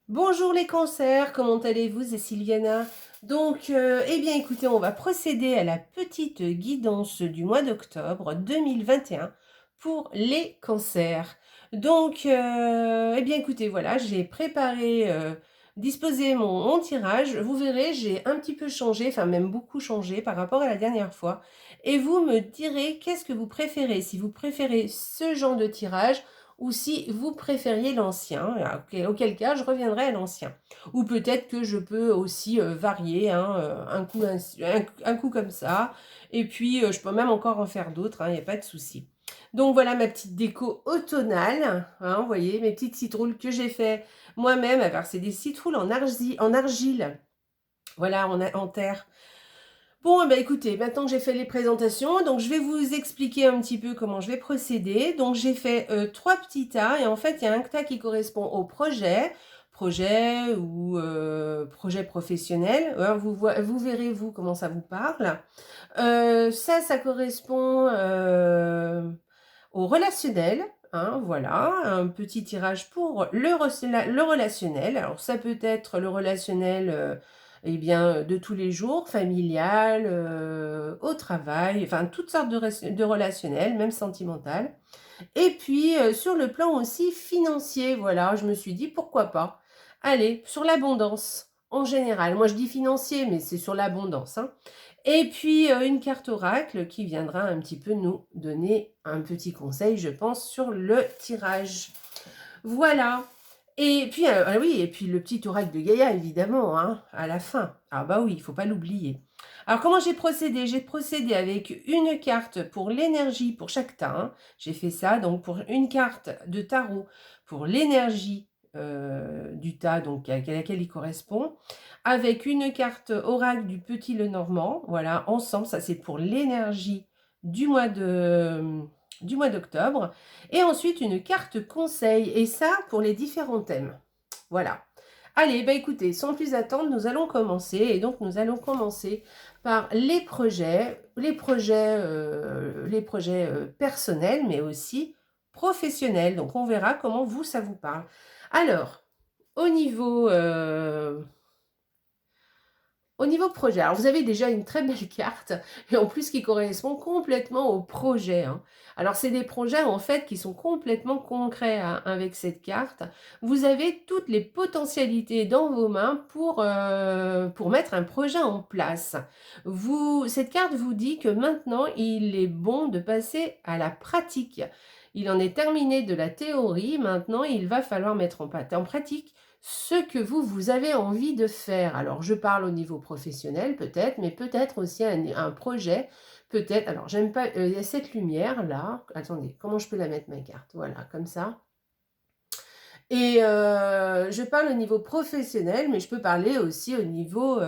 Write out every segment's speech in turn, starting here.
Bonjour les cancers, comment allez-vous? C'est Sylviana. Donc, eh bien écoutez, on va procéder à la petite guidance du mois d'octobre 2021 pour les cancers. Donc, eh bien écoutez, voilà, j'ai préparé, disposé mon tirage. Vous verrez, j'ai un petit peu changé, enfin même beaucoup changé par rapport à la dernière fois. Et vous me direz qu'est-ce que vous préférez, si vous préférez ce genre de tirage ou si vous préfériez l'ancien, auquel cas je reviendrai à l'ancien. Ou peut-être que je peux aussi varier, hein, un coup comme ça, et puis je peux même encore en faire d'autres, il n'y a pas de souci. Donc voilà ma petite déco automnale, hein, vous voyez, mes petites citrouilles que j'ai fait moi-même. Alors c'est des citrouilles en argile, voilà, en terre. Bon, eh ben, écoutez, maintenant que j'ai fait les présentations, donc je vais vous expliquer un petit peu comment je vais procéder. Donc j'ai fait 3 petits tas et en fait, il y a un tas qui correspond au projet ou projet professionnel. Vous verrez, vous, comment ça vous parle. Ça correspond au relationnel. Hein, voilà, un petit tirage pour le relationnel. Alors ça peut être le relationnel eh bien, de tous les jours, familial, au travail, enfin toutes sortes de relationnels, même sentimental. Et puis sur le plan aussi financier, voilà, je me suis dit pourquoi pas. Allez, sur l'abondance en général. Moi je dis financier, mais c'est sur l'abondance, hein. Et puis une carte oracle qui viendra un petit peu nous donner un petit conseil, je pense, sur le tirage. Voilà. Et puis, ah oui, et puis le petit oracle de Gaïa, évidemment, hein, à la fin. Ah bah oui, il faut pas l'oublier. Alors, comment j'ai procédé? J'ai procédé avec une carte pour l'énergie pour chaque tas, hein. J'ai fait ça, donc pour une carte de tarot pour l'énergie du tas, donc à laquelle il correspond, avec une carte oracle du petit Lenormand, voilà, ensemble, ça c'est pour l'énergie du du mois d'octobre. Et ensuite, une carte conseil, et ça pour les différents thèmes. Voilà. Allez, bah écoutez, sans plus attendre, nous allons commencer. Et donc, nous allons commencer par les projets personnels, mais aussi professionnels. Donc, on verra comment vous, ça vous parle. Alors, au niveau au niveau projet, alors vous avez déjà une très belle carte et en plus qui correspond complètement au projet, hein. Alors c'est des projets en fait qui sont complètement concrets, hein, avec cette carte. Vous avez toutes les potentialités dans vos mains pour mettre un projet en place. Cette carte vous dit que maintenant il est bon de passer à la pratique. Il en est terminé de la théorie, maintenant il va falloir mettre en pratique ce que vous avez envie de faire. Alors, je parle au niveau professionnel peut-être, mais peut-être aussi un projet, peut-être. Alors, j'aime pas, il y a cette lumière là. Attendez, comment je peux la mettre ma carte? Voilà, comme ça. Et je parle au niveau professionnel, mais je peux parler aussi au niveau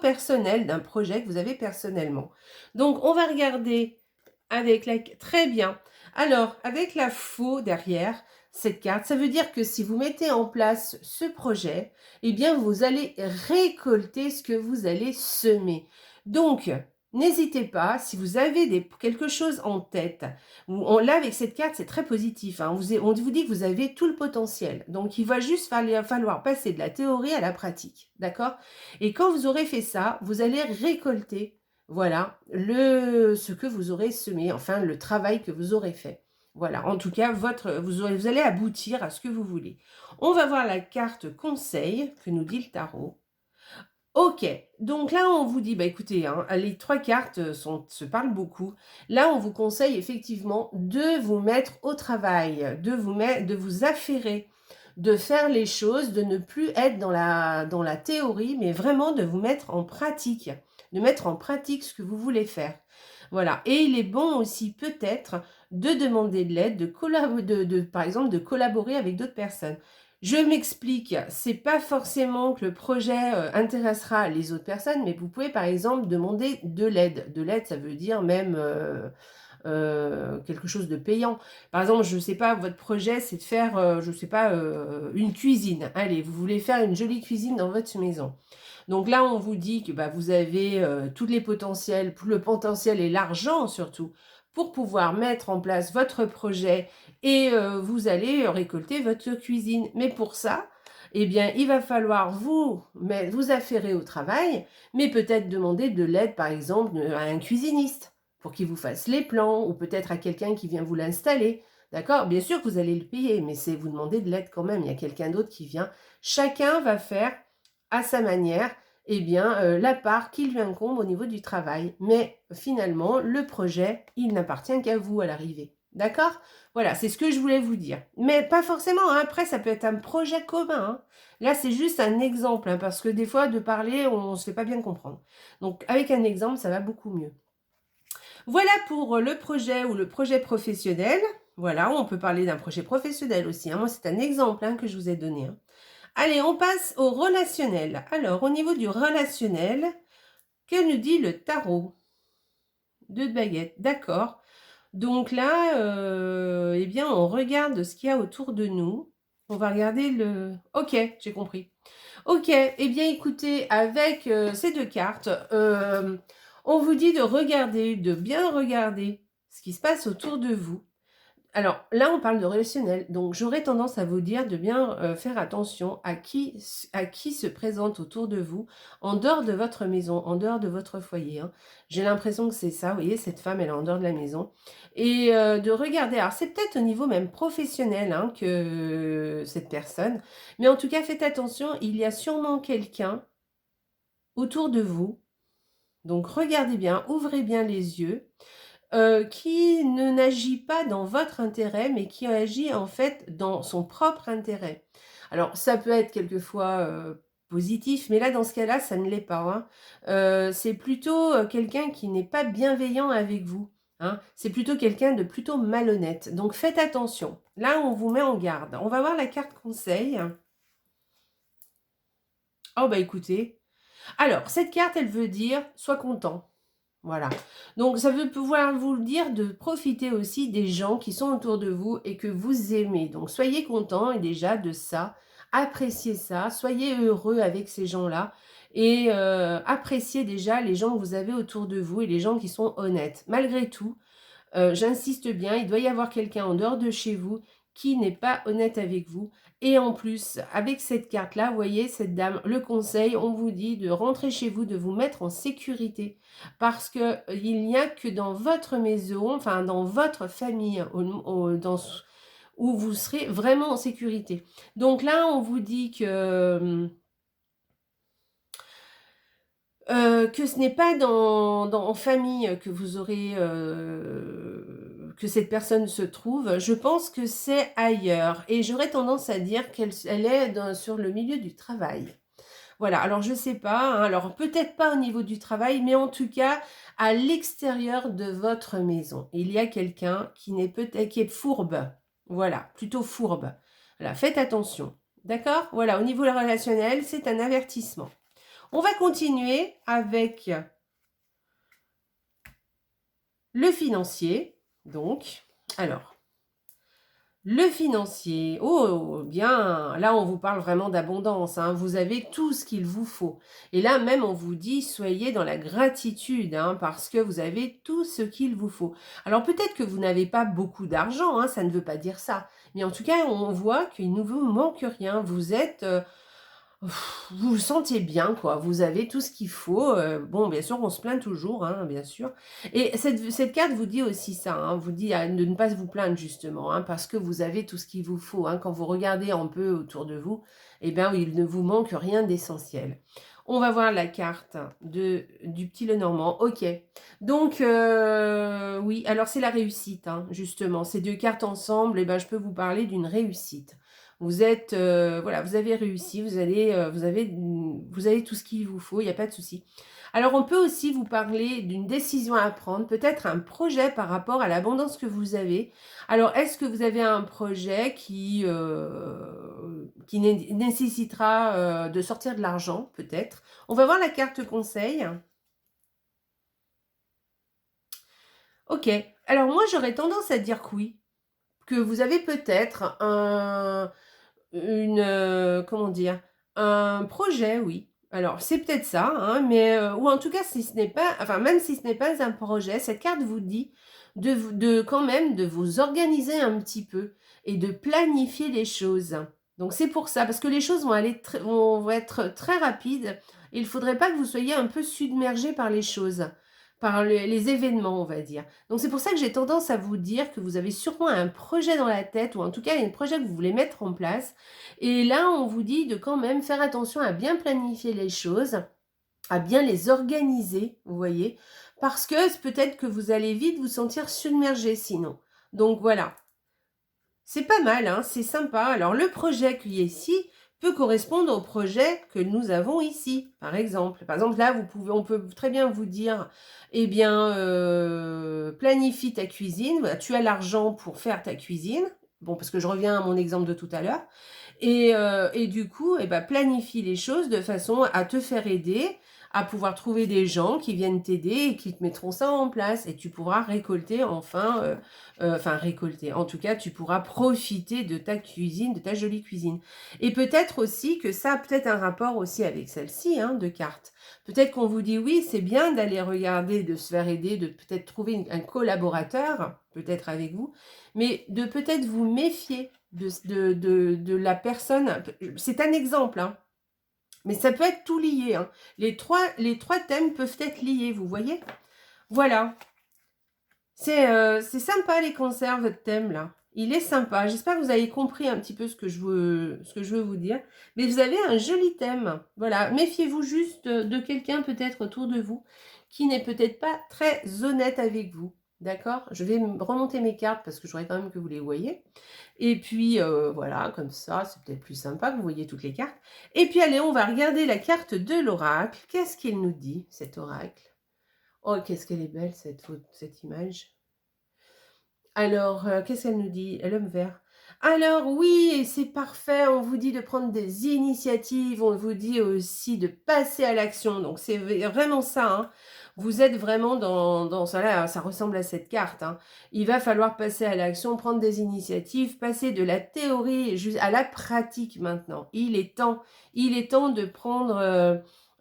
personnel d'un projet que vous avez personnellement. Donc, on va regarder avec la... Très bien. Alors, avec la faux derrière cette carte, ça veut dire que si vous mettez en place ce projet, eh bien, vous allez récolter ce que vous allez semer. Donc, n'hésitez pas, si vous avez quelque chose en tête, là, avec cette carte, c'est très positif, hein, on vous dit que vous avez tout le potentiel. Donc, il va juste falloir passer de la théorie à la pratique. D'accord? Et quand vous aurez fait ça, vous allez récolter, voilà, ce que vous aurez semé, enfin, le travail que vous aurez fait. Voilà, en tout cas, vous allez aboutir à ce que vous voulez. On va voir la carte conseil que nous dit le tarot. Ok, donc là on vous dit, bah écoutez, hein, les 3 cartes se parlent beaucoup. Là on vous conseille effectivement de vous mettre au travail, de vous affairer, de faire les choses, de ne plus être dans la théorie, mais vraiment de vous mettre en pratique, de mettre en pratique ce que vous voulez faire. Voilà, et il est bon aussi peut-être de demander de l'aide, par exemple de collaborer avec d'autres personnes. Je m'explique, c'est pas forcément que le projet intéressera les autres personnes, mais vous pouvez par exemple demander de l'aide. De l'aide, ça veut dire même quelque chose de payant. Par exemple, je sais pas, votre projet c'est de faire, je sais pas, une cuisine. Allez, vous voulez faire une jolie cuisine dans votre maison. Donc là, on vous dit que bah, vous avez tous les potentiels, le potentiel et l'argent surtout pour pouvoir mettre en place votre projet et vous allez récolter votre cuisine. Mais pour ça, eh bien, il va falloir vous affairer au travail, mais peut-être demander de l'aide, par exemple, à un cuisiniste pour qu'il vous fasse les plans, ou peut-être à quelqu'un qui vient vous l'installer. D'accord? Bien sûr que vous allez le payer, mais c'est vous demander de l'aide quand même. Il y a quelqu'un d'autre qui vient. Chacun va faire à sa manière, eh bien, la part qui lui incombe au niveau du travail. Mais finalement, le projet, il n'appartient qu'à vous à l'arrivée. D'accord? Voilà, c'est ce que je voulais vous dire. Mais pas forcément, hein. Après, ça peut être un projet commun, hein. Là, c'est juste un exemple, hein, parce que des fois, de parler, on ne se fait pas bien comprendre. Donc, avec un exemple, ça va beaucoup mieux. Voilà pour le projet ou le projet professionnel. Voilà, on peut parler d'un projet professionnel aussi, hein. Moi, c'est un exemple, hein, que je vous ai donné, hein. Allez, on passe au relationnel. Alors, au niveau du relationnel, que nous dit le tarot? Deux de baguettes, d'accord. Donc là, eh bien, on regarde ce qu'il y a autour de nous. On va regarder le... Ok, j'ai compris. Ok, eh bien, écoutez, avec ces deux cartes, on vous dit de regarder, de bien regarder ce qui se passe autour de vous. Alors là, on parle de relationnel, donc j'aurais tendance à vous dire de bien faire attention à qui se présente autour de vous, en dehors de votre maison, en dehors de votre foyer, hein. J'ai l'impression que c'est ça, vous voyez, cette femme, elle est en dehors de la maison. Et de regarder, alors c'est peut-être au niveau même professionnel, hein, que cette personne, mais en tout cas, faites attention, il y a sûrement quelqu'un autour de vous, donc regardez bien, ouvrez bien les yeux, qui ne n'agit pas dans votre intérêt, mais qui agit en fait dans son propre intérêt. Alors ça peut être quelquefois, positif, mais là dans ce cas-là, ça ne l'est pas, hein. C'est plutôt, quelqu'un qui n'est pas bienveillant avec vous, hein. C'est plutôt quelqu'un de plutôt malhonnête. Donc faites attention. Là, on vous met en garde. On va voir la carte conseil. Oh bah écoutez, alors cette carte, elle veut dire: «Sois content». Voilà. Donc ça veut pouvoir vous dire de profiter aussi des gens qui sont autour de vous et que vous aimez. Donc soyez contents et déjà de ça, appréciez ça, soyez heureux avec ces gens-là et appréciez déjà les gens que vous avez autour de vous et les gens qui sont honnêtes. Malgré tout, j'insiste bien, il doit y avoir quelqu'un en dehors de chez vous qui n'est pas honnête avec vous. Et en plus, avec cette carte-là, vous voyez, cette dame, le conseil, on vous dit de rentrer chez vous, de vous mettre en sécurité. Parce que il n'y a que dans votre maison, enfin dans votre famille, où vous serez vraiment en sécurité. Donc là, on vous dit que ce n'est pas en famille que vous aurez, que cette personne se trouve. Je pense que c'est ailleurs et j'aurais tendance à dire elle est sur le milieu du travail. Voilà, alors je sais pas, hein, alors peut-être pas au niveau du travail, mais en tout cas à l'extérieur de votre maison. Il y a quelqu'un qui est fourbe. Voilà, plutôt fourbe. Voilà, faites attention. D'accord? Voilà, au niveau relationnel, c'est un avertissement. On va continuer avec le financier. Donc, alors, le financier, oh bien, là on vous parle vraiment d'abondance, hein. Vous avez tout ce qu'il vous faut. Et là même on vous dit, soyez dans la gratitude, hein, parce que vous avez tout ce qu'il vous faut. Alors peut-être que vous n'avez pas beaucoup d'argent, hein, ça ne veut pas dire ça. Mais en tout cas, on voit qu'il ne vous manque rien. Vous êtes... vous vous sentez bien, quoi. Vous avez tout ce qu'il faut. Bon, bien sûr, on se plaint toujours, hein, bien sûr. Et cette carte vous dit aussi ça, hein, vous dit de ne pas vous plaindre, justement, hein, parce que vous avez tout ce qu'il vous faut, hein. Quand vous regardez un peu autour de vous, eh bien, il ne vous manque rien d'essentiel. On va voir la carte du petit Lenormand. Ok. Donc, oui, alors c'est la réussite, hein, justement. Ces deux cartes ensemble, eh ben, je peux vous parler d'une réussite. Vous êtes, voilà, vous avez réussi, vous avez tout ce qu'il vous faut, il n'y a pas de souci. Alors, on peut aussi vous parler d'une décision à prendre, peut-être un projet par rapport à l'abondance que vous avez. Alors, est-ce que vous avez un projet qui nécessitera de sortir de l'argent, peut-être? On va voir la carte conseil. Ok, alors moi, j'aurais tendance à dire que oui, que vous avez peut-être comment dire? Un projet, oui. Alors c'est peut-être ça, hein, mais ou en tout cas si ce n'est pas enfin même si ce n'est pas un projet, cette carte vous dit quand même de vous organiser un petit peu et de planifier les choses. Donc c'est pour ça, parce que les choses vont être très rapides. Et il ne faudrait pas que vous soyez un peu submergé par les choses, par les événements, on va dire. Donc c'est pour ça que j'ai tendance à vous dire que vous avez sûrement un projet dans la tête, ou en tout cas un projet que vous voulez mettre en place. Et là, on vous dit de quand même faire attention à bien planifier les choses, à bien les organiser, vous voyez, parce que peut-être que vous allez vite vous sentir submergé sinon. Donc voilà, c'est pas mal, hein, c'est sympa. Alors le projet qu'il y a ici peut correspondre au projet que nous avons ici, par exemple. Par exemple, là, on peut très bien vous dire, eh bien, planifie ta cuisine. Voilà, tu as l'argent pour faire ta cuisine. Bon, parce que je reviens à mon exemple de tout à l'heure. Et du coup, eh ben, planifie les choses de façon à te faire aider, à pouvoir trouver des gens qui viennent t'aider et qui te mettront ça en place. Et tu pourras récolter enfin récolter. En tout cas, tu pourras profiter de ta cuisine, de ta jolie cuisine. Et peut-être aussi que ça a peut-être un rapport aussi avec celle-ci, hein, de cartes. Peut-être qu'on vous dit oui, c'est bien d'aller regarder, de se faire aider, de peut-être trouver un collaborateur, peut-être avec vous, mais de peut-être vous méfier de la personne. C'est un exemple, hein, mais ça peut être tout lié. Hein. Les trois thèmes peuvent être liés, vous voyez? Voilà. C'est sympa les cancers, votre thème là. Il est sympa. J'espère que vous avez compris un petit peu ce que je veux vous dire. Mais vous avez un joli thème. Voilà. Méfiez-vous juste de quelqu'un peut-être autour de vous qui n'est peut-être pas très honnête avec vous. D'accord? Je vais remonter mes cartes parce que j'aurais quand même que vous les voyez. Et puis voilà, comme ça, c'est peut-être plus sympa que vous voyez toutes les cartes. Et puis allez, on va regarder la carte de l'oracle. Qu'est-ce qu'il nous dit, cet oracle? Oh, qu'est-ce qu'elle est belle, cette image. Alors, qu'est-ce qu'elle nous dit? L'homme vert. Alors oui, c'est parfait, on vous dit de prendre des initiatives, on vous dit aussi de passer à l'action. Donc c'est vraiment ça, hein. Vous êtes vraiment dans ça là, ça ressemble à cette carte, hein. Il va falloir passer à l'action, prendre des initiatives, passer de la théorie à la pratique maintenant. Il est temps de prendre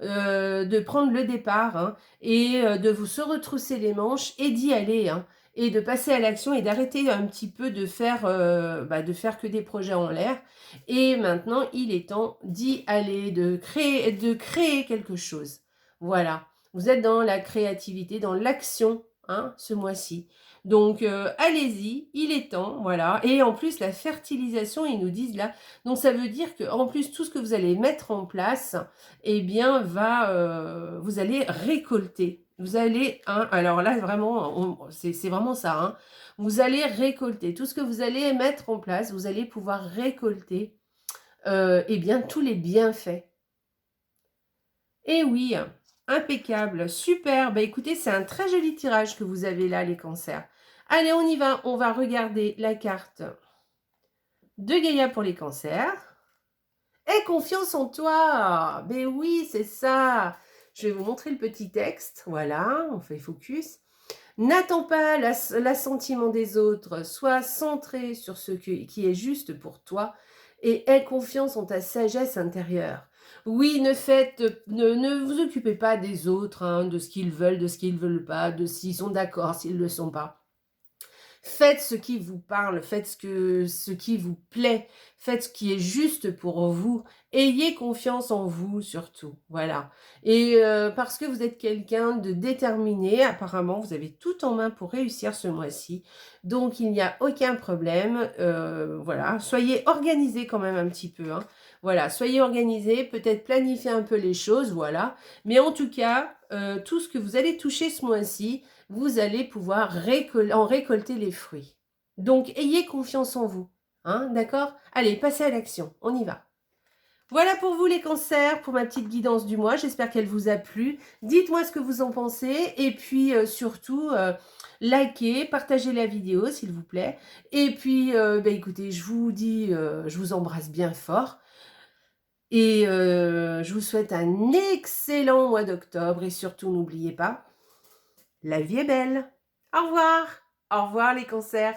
le départ, hein, et de vous se retrousser les manches et d'y aller, hein, et de passer à l'action et d'arrêter un petit peu de faire que des projets en l'air. Et maintenant, il est temps d'y aller, de créer quelque chose. Voilà, vous êtes dans la créativité, dans l'action, hein, ce mois-ci. Donc, allez-y, il est temps, voilà. Et en plus, la fertilisation, ils nous disent là, donc ça veut dire que en plus, tout ce que vous allez mettre en place, eh bien, vous allez récolter. Vous allez, hein, alors là, vraiment, c'est vraiment ça, hein. Vous allez récolter. Tout ce que vous allez mettre en place, vous allez pouvoir récolter, eh bien, tous les bienfaits. Et oui, impeccable, super. Bah écoutez, c'est un très joli tirage que vous avez là, les cancers. Allez, on y va. On va regarder la carte de Gaïa pour les cancers. Aie confiance en toi. Ben oui, c'est ça. Je vais vous montrer le petit texte. Voilà, on fait focus. N'attends pas l'assentiment des autres. Sois centré sur ce qui est juste pour toi et aie confiance en ta sagesse intérieure. Oui, ne vous occupez pas des autres, hein, de ce qu'ils veulent, de ce qu'ils ne veulent pas, de s'ils sont d'accord, s'ils ne le sont pas. Faites ce qui vous parle, faites ce qui vous plaît, faites ce qui est juste pour vous. Ayez confiance en vous surtout, voilà. Et parce que vous êtes quelqu'un de déterminé, apparemment, vous avez tout en main pour réussir ce mois-ci. Donc, il n'y a aucun problème. Voilà, soyez organisés quand même un petit peu, hein. Voilà, soyez organisés, peut-être planifiez un peu les choses, voilà. Mais en tout cas, tout ce que vous allez toucher ce mois-ci, vous allez pouvoir en récolter les fruits. Donc, ayez confiance en vous. Hein, d'accord? Allez, passez à l'action. On y va. Voilà pour vous les cancers, pour ma petite guidance du mois. J'espère qu'elle vous a plu. Dites-moi ce que vous en pensez. Et puis, surtout, likez, partagez la vidéo, s'il vous plaît. Et puis, écoutez, je vous dis, je vous embrasse bien fort. Et je vous souhaite un excellent mois d'octobre. Et surtout, n'oubliez pas, la vie est belle. Au revoir. Au revoir les cancers.